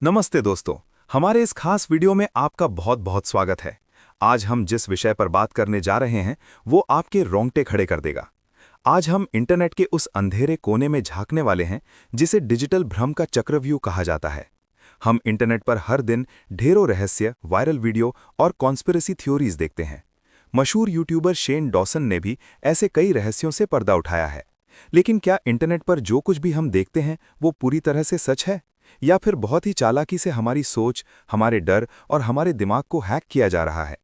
नमस्ते दोस्तों, हमारे इस खास वीडियो में आपका बहुत बहुत स्वागत है। आज हम जिस विषय पर बात करने जा रहे हैं वो आपके रोंगटे खड़े कर देगा। आज हम इंटरनेट के उस अंधेरे कोने में झांकने वाले हैं जिसे डिजिटल भ्रम का चक्रव्यूह कहा जाता है। हम इंटरनेट पर हर दिन ढेरों रहस्य, वायरल वीडियो और कॉन्स्पिरेसी थ्योरीज देखते हैं। मशहूर यूट्यूबर शेन डॉसन ने भी ऐसे कई रहस्यों से पर्दा उठाया है। लेकिन क्या इंटरनेट पर जो कुछ भी हम देखते हैं वो पूरी तरह से सच है, या फिर बहुत ही चालाकी से हमारी सोच, हमारे डर और हमारे दिमाग को हैक किया जा रहा है?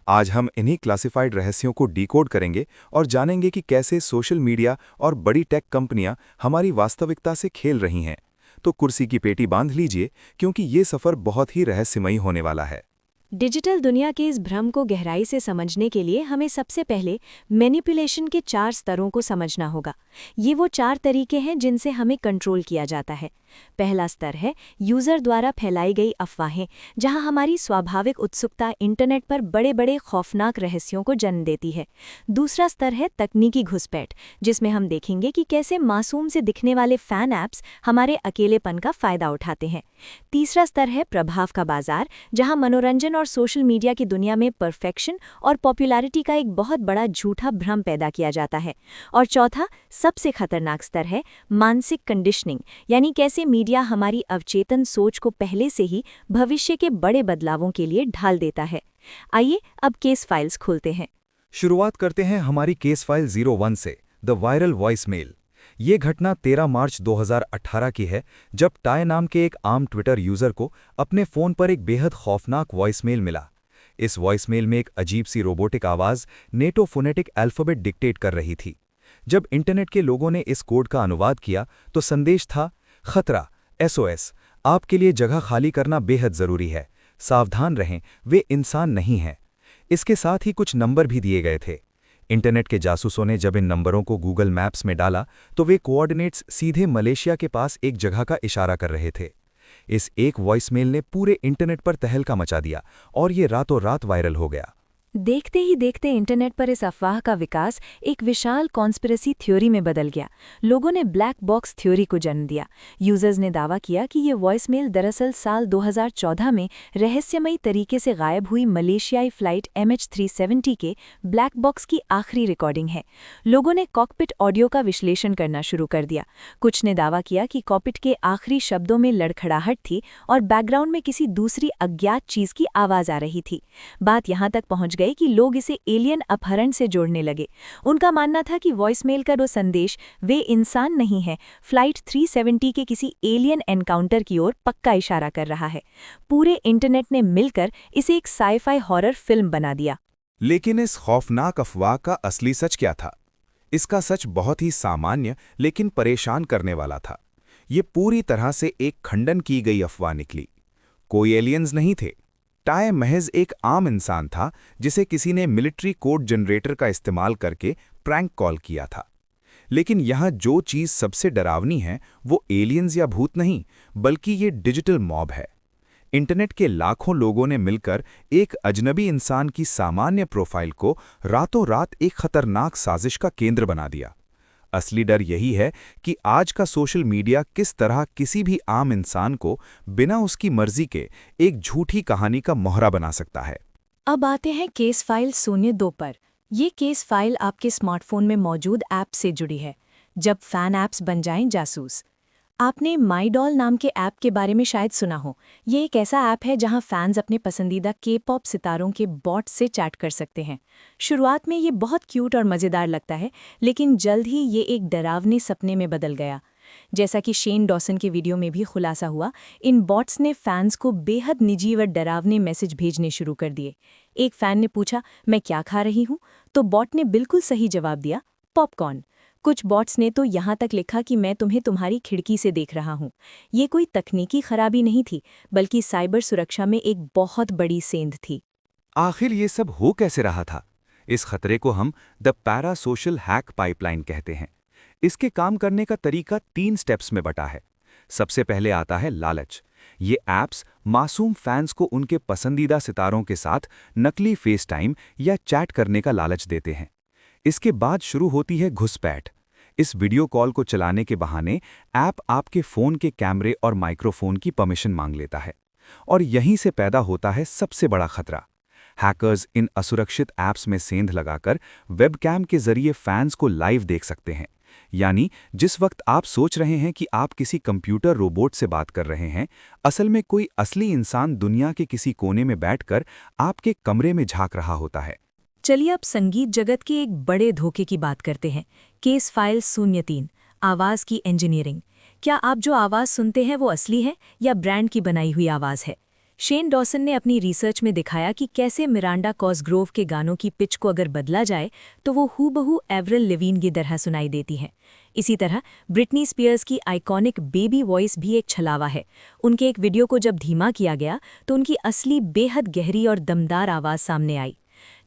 आज हम इन्हीं क्लासिफाइड रहस्यों को डिकोड करेंगे और जानेंगे कि कैसे सोशल मीडिया और बड़ी टेक कंपनियां हमारी वास्तविकता से खेल रही हैं। तो कुर्सी की पेटी बांध लीजिए, क्योंकि ये सफर बहुत ही रहस्यमयी होने वाला है। डिजिटल दुनिया के इस भ्रम को गहराई से समझने के लिए हमें सबसे पहले मैनिपुलेशन के 4 स्तरों को समझना होगा। ये वो 4 तरीके हैं जिनसे हमें कंट्रोल किया जाता है। पहला स्तर है यूजर द्वारा फैलाई गई अफवाहें, जहां हमारी स्वाभाविक उत्सुकता इंटरनेट पर बड़े बड़े खौफनाक रहस्यों को जन्म देती है। दूसरा स्तर है तकनीकी घुसपैठ, जिसमें हम देखेंगे कि कैसे मासूम से दिखने वाले फैन ऐप्स हमारे अकेलेपन का फायदा उठाते हैं। तीसरा स्तर है प्रभाव का बाजार, जहां मनोरंजन और सोशल मीडिया की दुनिया में परफेक्शन और पॉपुलैरिटी का एक बहुत बड़ा झूठा भ्रम पैदा किया जाता है। और चौथा, सबसे खतरनाक स्तर है मानसिक कंडीशनिंग, यानी कैसे मीडिया हमारी अवचेतन सोच को पहले से ही भविष्य के बड़े बदलावों के लिए ढाल देता है। आइए अब केस फाइल्स खोलते हैं। शुरुआत करते हैं हमारी केस फाइल 01 से, द वायरल वॉइस मेल। ये घटना 13 मार्च 2018 की है, जब टाय नाम के एक आम ट्विटर यूजर को अपने फ़ोन पर एक बेहद खौफनाक वॉइसमेल मिला। इस वॉइसमेल में एक अजीब सी रोबोटिक आवाज़ नेटो फोनेटिक अल्फ़ाबेट डिक्टेट कर रही थी। जब इंटरनेट के लोगों ने इस कोड का अनुवाद किया तो संदेश था, खतरा, SOS, आपके लिए जगह खाली करना बेहद ज़रूरी है, सावधान रहें, वे इंसान नहीं हैं। इसके साथ ही कुछ नंबर भी दिए गए थे। इंटरनेट के जासूसों ने जब इन नंबरों को गूगल मैप्स में डाला तो वे कोऑर्डिनेट्स सीधे मलेशिया के पास एक जगह का इशारा कर रहे थे। इस एक वॉइसमेल ने पूरे इंटरनेट पर तहलका मचा दिया और ये रातों रात वायरल हो गया। देखते ही देखते इंटरनेट पर इस अफवाह का विकास एक विशाल कॉन्स्पिरेसी थ्योरी में बदल गया। लोगों ने ब्लैक बॉक्स थ्योरी को जन्म दिया। यूजर्स ने दावा किया कि ये वॉइसमेल दरअसल साल 2014 में रहस्यमयी तरीके से गायब हुई मलेशियाई फ्लाइट MH370 के ब्लैक बॉक्स की आखिरी रिकॉर्डिंग है। लोगों ने कॉकपिट ऑडियो का विश्लेषण करना शुरू कर दिया। कुछ ने दावा किया कि कॉकपिट के आखिरी शब्दों में लड़खड़ाहट थी और बैकग्राउंड में किसी दूसरी अज्ञात चीज की आवाज आ रही थी। बात यहां तक पहुंच गई कि लोग इसे एलियन अपहरण से जोड़ने लगे। उनका मानना था कि वॉइसमेल का वो संदेश वे इंसान नहीं है, फ्लाइट 370 के किसी एलियन एनकाउंटर की ओर पक्का इशारा कर रहा है। पूरे इंटरनेट ने मिलकर इसे एक साइफाई हॉरर फिल्म बना दिया। लेकिन इस खौफनाक अफवाह का असली सच क्या था? इसका सच बहुत ही सामान्य लेकिन परेशान करने वाला था। ये पूरी तरह से एक खंडन की गई अफवाह निकली। कोई एलियंस नहीं थे। टाय महज एक आम इंसान था जिसे किसी ने मिलिट्री कोड जनरेटर का इस्तेमाल करके प्रैंक कॉल किया था। लेकिन यहाँ जो चीज़ सबसे डरावनी है वो एलियंस या भूत नहीं, बल्कि ये डिजिटल मॉब है। इंटरनेट के लाखों लोगों ने मिलकर एक अजनबी इंसान की सामान्य प्रोफाइल को रातों रात एक खतरनाक साजिश का केंद्र बना दिया। असली डर यही है कि आज का सोशल मीडिया किस तरह किसी भी आम इंसान को बिना उसकी मर्जी के एक झूठी कहानी का मोहरा बना सकता है। अब आते हैं केस फाइल 02 पर। ये केस फाइल आपके स्मार्टफोन में मौजूद ऐप से जुड़ी है। जब फैन ऐप्स बन जाएं जासूस। आपने माईडॉल नाम के ऐप के बारे में शायद सुना हो। ये एक ऐसा ऐप है जहां फैंस अपने पसंदीदा K-पॉप सितारों के बॉट से चैट कर सकते हैं। शुरुआत में ये बहुत क्यूट और मज़ेदार लगता है, लेकिन जल्द ही ये एक डरावने सपने में बदल गया। जैसा कि शेन डॉसन के वीडियो में भी खुलासा हुआ, इन बॉट्स ने फैंस को बेहद निजी व डरावने मैसेज भेजने शुरू कर दिए। एक फैन ने पूछा, मैं क्या खा रही हूँ? तो बॉट ने बिल्कुल सही जवाब दिया, पॉपकॉर्न। कुछ बॉट्स ने तो यहाँ तक लिखा कि मैं तुम्हें तुम्हारी खिड़की से देख रहा हूँ। ये कोई तकनीकी खराबी नहीं थी, बल्कि साइबर सुरक्षा में एक बहुत बड़ी सेंध थी। आखिर ये सब हो कैसे रहा था? इस खतरे को हम the para social hack pipeline कहते हैं। इसके काम करने का तरीका 3 स्टेप्स में बटा है। सबसे पहले आता है लालच। ये ऐप्स मासूम फैंस को उनके पसंदीदा सितारों के साथ नकली फेस टाइम या चैट करने का लालच देते हैं। इसके बाद शुरू होती है घुसपैठ। इस वीडियो कॉल को चलाने के बहाने ऐप आपके फ़ोन के कैमरे और माइक्रोफोन की परमिशन मांग लेता है। और यहीं से पैदा होता है सबसे बड़ा खतरा। हैकर्स इन असुरक्षित ऐप्स में सेंध लगाकर वेबकैम के जरिए फैंस को लाइव देख सकते हैं। यानी जिस वक्त आप सोच रहे हैं कि आप किसी कंप्यूटर रोबोट से बात कर रहे हैं, असल में कोई असली इंसान दुनिया के किसी कोने में बैठकर आपके कमरे में झांक रहा होता है। चलिए अब संगीत जगत के एक बड़े धोखे की बात करते हैं। केस फाइल 03, आवाज़ की इंजीनियरिंग। क्या आप जो आवाज़ सुनते हैं वो असली है या ब्रांड की बनाई हुई आवाज़ है? शेन डॉसन ने अपनी रिसर्च में दिखाया कि कैसे मिरांडा कॉसग्रोव के गानों की पिच को अगर बदला जाए तो वो हूबहू एवरिल लेविन की तरह सुनाई देती हैं। इसी तरह ब्रिटनी स्पीयर्स की आइकॉनिक बेबी वॉइस भी एक छलावा है। उनके एक वीडियो को जब धीमा किया गया तो उनकी असली बेहद गहरी और दमदार आवाज़ सामने आई।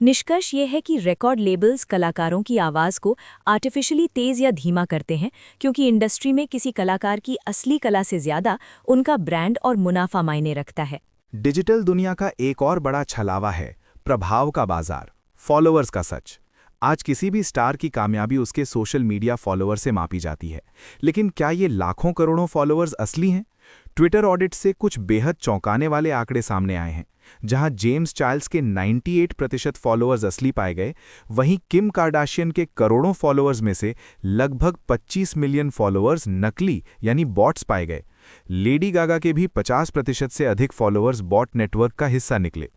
निष्कर्ष ये है कि रिकॉर्ड लेबल्स कलाकारों की आवाज़ को आर्टिफिशियली तेज़ या धीमा करते हैं, क्योंकि इंडस्ट्री में किसी कलाकार की असली कला से ज़्यादा उनका ब्रांड और मुनाफा मायने रखता है। डिजिटल दुनिया का एक और बड़ा छलावा है प्रभाव का बाजार, फॉलोअर्स का सच। आज किसी भी स्टार की कामयाबी उसके सोशल मीडिया फॉलोअर से मापी जाती है, लेकिन क्या ये लाखों करोड़ों फॉलोअर्स असली हैं? ट्विटर ऑडिट से कुछ बेहद चौंकाने वाले आंकड़े सामने आए हैं। जहां जेम्स चार्ल्स के 98% फॉलोअर्स असली पाए गए, वहीं किम कार्दाशियन के करोड़ों फॉलोअर्स में से लगभग 25 मिलियन फॉलोअर्स नकली यानी बॉट्स पाए गए। लेडी गागा के भी 50% से अधिक फॉलोअर्स बॉट नेटवर्क का हिस्सा निकले।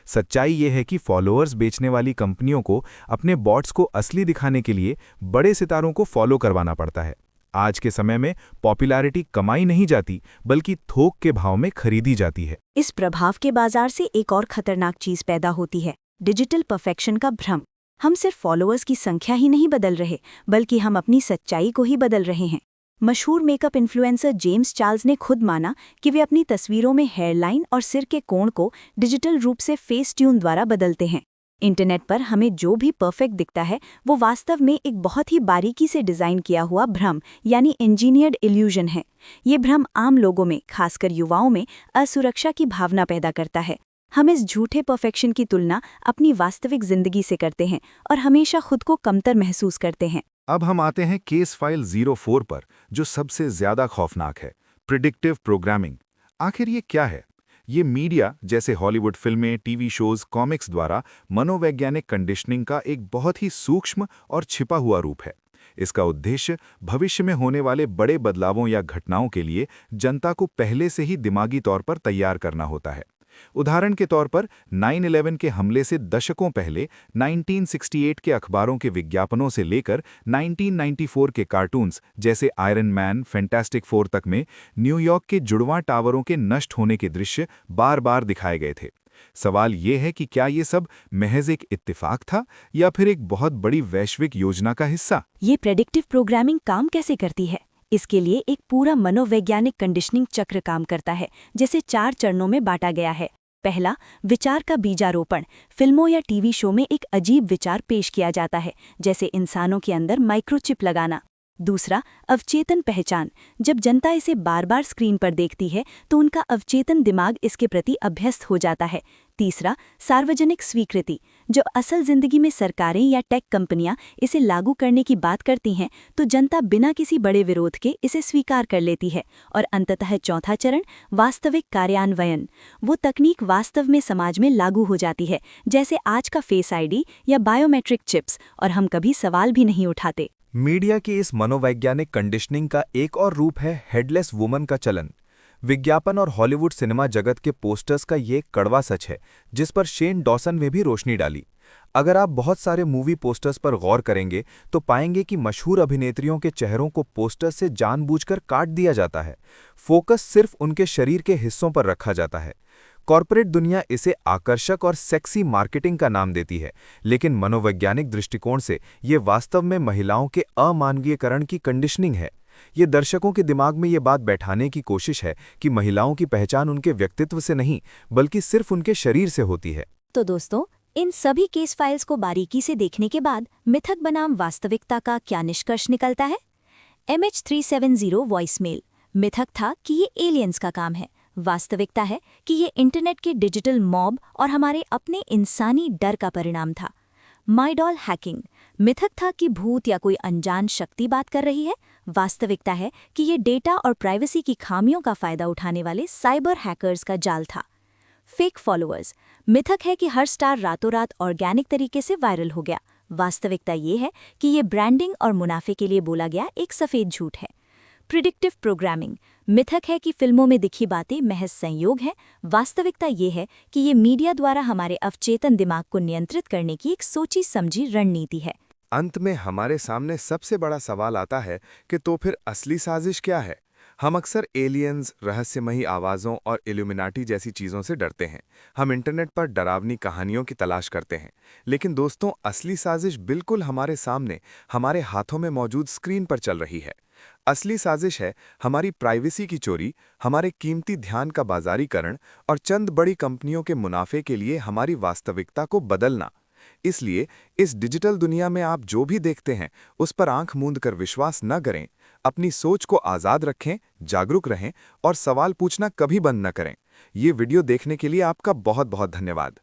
सच्चाई ये है कि फॉलोअर्स बेचने वाली कंपनियों को अपने बॉट्स को असली दिखाने के लिए बड़े सितारों को फॉलो करवाना पड़ता है। आज के समय में पॉपुलैरिटी कमाई नहीं जाती, बल्कि थोक के भाव में खरीदी जाती है। इस प्रभाव के बाजार से एक और खतरनाक चीज पैदा होती है, डिजिटल परफेक्शन का भ्रम। हम सिर्फ फॉलोअर्स की संख्या ही नहीं बदल रहे, बल्कि हम अपनी सच्चाई को ही बदल रहे हैं। मशहूर मेकअप इन्फ्लुएंसर जेम्स चार्ल्स ने खुद माना कि वे अपनी तस्वीरों में हेयरलाइन और सिर के कोण को डिजिटल रूप से फेस ट्यून द्वारा बदलते हैं। इंटरनेट पर हमें जो भी परफेक्ट दिखता है वो वास्तव में एक बहुत ही बारीकी से डिज़ाइन किया हुआ भ्रम यानी इंजीनियर्ड इल्यूजन है। ये भ्रम आम लोगों में, खासकर युवाओं में, असुरक्षा की भावना पैदा करता है। हम इस झूठे परफेक्शन की तुलना अपनी वास्तविक जिंदगी से करते हैं और हमेशा खुद को कमतर महसूस करते हैं। अब हम आते हैं केस फाइल 04 पर, जो सबसे ज्यादा खौफनाक है, प्रिडिक्टिव प्रोग्रामिंग। आखिर ये क्या है? ये मीडिया जैसे हॉलीवुड फिल्में, टीवी शोज, कॉमिक्स द्वारा मनोवैज्ञानिक कंडीशनिंग का एक बहुत ही सूक्ष्म और छिपा हुआ रूप है। इसका उद्देश्य भविष्य में होने वाले बड़े बदलावों या घटनाओं के लिए जनता को पहले से ही दिमागी तौर पर तैयार करना होता है। उदाहरण के तौर पर 9/11 के हमले से दशकों पहले 1968 के अखबारों के विज्ञापनों से लेकर 1994 के कार्टून्स जैसे आयरन मैन, फैंटास्टिक फोर तक में न्यूयॉर्क के जुड़वां टावरों के नष्ट होने के दृश्य बार बार दिखाए गए थे। सवाल ये है कि क्या ये सब महज एक इत्तेफाक था या फिर एक बहुत बड़ी वैश्विक योजना का हिस्सा? ये प्रेडिक्टिव प्रोग्रामिंग काम कैसे करती है? इसके लिए एक पूरा मनोवैज्ञानिक कंडीशनिंग चक्र काम करता है, जिसे 4 चरणों में बांटा गया है। पहला, विचार का बीजारोपण। फिल्मों या टीवी शो में एक अजीब विचार पेश किया जाता है, जैसे इंसानों के अंदर माइक्रोचिप लगाना। दूसरा, अवचेतन पहचान। जब जनता इसे बार बार स्क्रीन पर देखती है तो उनका अवचेतन दिमाग इसके प्रति अभ्यस्त हो जाता है। तीसरा, सार्वजनिक स्वीकृति। जो असल जिंदगी में सरकारें या टेक कंपनियां इसे लागू करने की बात करती हैं तो जनता बिना किसी बड़े विरोध के इसे स्वीकार कर लेती है। और अंततः चौथा चरण, वास्तविक कार्यान्वयन। वो तकनीक वास्तव में समाज में लागू हो जाती है, जैसे आज का फेस आईडी या बायोमेट्रिक चिप्स, और हम कभी सवाल भी नहीं उठाते। मीडिया की इस मनोवैज्ञानिक कंडीशनिंग का एक और रूप है हेडलेस वुमन का चलन। विज्ञापन और हॉलीवुड सिनेमा जगत के पोस्टर्स का ये कड़वा सच है, जिस पर शेन डॉसन ने भी रोशनी डाली। अगर आप बहुत सारे मूवी पोस्टर्स पर गौर करेंगे तो पाएंगे कि मशहूर अभिनेत्रियों के चेहरों को पोस्टर्स से जानबूझकर काट दिया जाता है। फोकस सिर्फ उनके शरीर के हिस्सों पर रखा जाता है। कॉर्पोरेट दुनिया इसे आकर्षक और सेक्सी मार्केटिंग का नाम देती है, लेकिन मनोवैज्ञानिक दृष्टिकोण से ये वास्तव में महिलाओं के अमानवीयकरण की कंडीशनिंग है। ये दर्शकों के दिमाग में ये बात बैठाने की कोशिश है कि महिलाओं की पहचान उनके व्यक्तित्व से नहीं, बल्कि सिर्फ उनके शरीर से होती है। तो दोस्तों, इन सभी केस फाइल्स को बारीकी से देखने के बाद मिथक बनाम वास्तविकता का क्या निष्कर्ष निकलता है? MH370 वॉइसमेल मिथक था कि ये एलियंस का काम है। वास्तविकता है कि ये इंटरनेट के डिजिटल मॉब और हमारे अपने इंसानी डर का परिणाम था। माइडॉल हैकिंग। मिथक था कि भूत या कोई अनजान शक्ति बात कर रही है। वास्तविकता है कि ये डेटा और प्राइवेसी की खामियों का फायदा उठाने वाले साइबर हैकर्स का जाल था। Fake followers. मिथक है कि हर स्टार रातों रात ऑर्गेनिक तरीके से वायरल हो गया। वास्तविकता ये है कि ये ब्रांडिंग और मुनाफे के लिए बोला गया एक सफ़ेद झूठ है। Predictive programming. मिथक है कि फिल्मों में दिखी बातें महज संयोग हैं। वास्तविकता ये है कि ये मीडिया द्वारा हमारे अवचेतन दिमाग को नियंत्रित करने की एक सोची समझी रणनीति है। अंत में हमारे सामने सबसे बड़ा सवाल आता है कि तो फिर असली साजिश क्या है? हम अक्सर एलियंस, रहस्यमयी आवाज़ों और इल्यूमिनाटी जैसी चीज़ों से डरते हैं। हम इंटरनेट पर डरावनी कहानियों की तलाश करते हैं। लेकिन दोस्तों, असली साजिश बिल्कुल हमारे सामने, हमारे हाथों में मौजूद स्क्रीन पर चल रही है। असली साजिश है हमारी प्राइवेसी की चोरी, हमारे कीमती ध्यान का बाजारीकरण और चंद बड़ी कंपनियों के मुनाफे के लिए हमारी वास्तविकता को बदलना। इसलिए इस डिजिटल दुनिया में आप जो भी देखते हैं, उस पर आंख मूंद कर विश्वास न करें। अपनी सोच को आज़ाद रखें, जागरूक रहें और सवाल पूछना कभी बंद न करें। ये वीडियो देखने के लिए आपका बहुत बहुत धन्यवाद।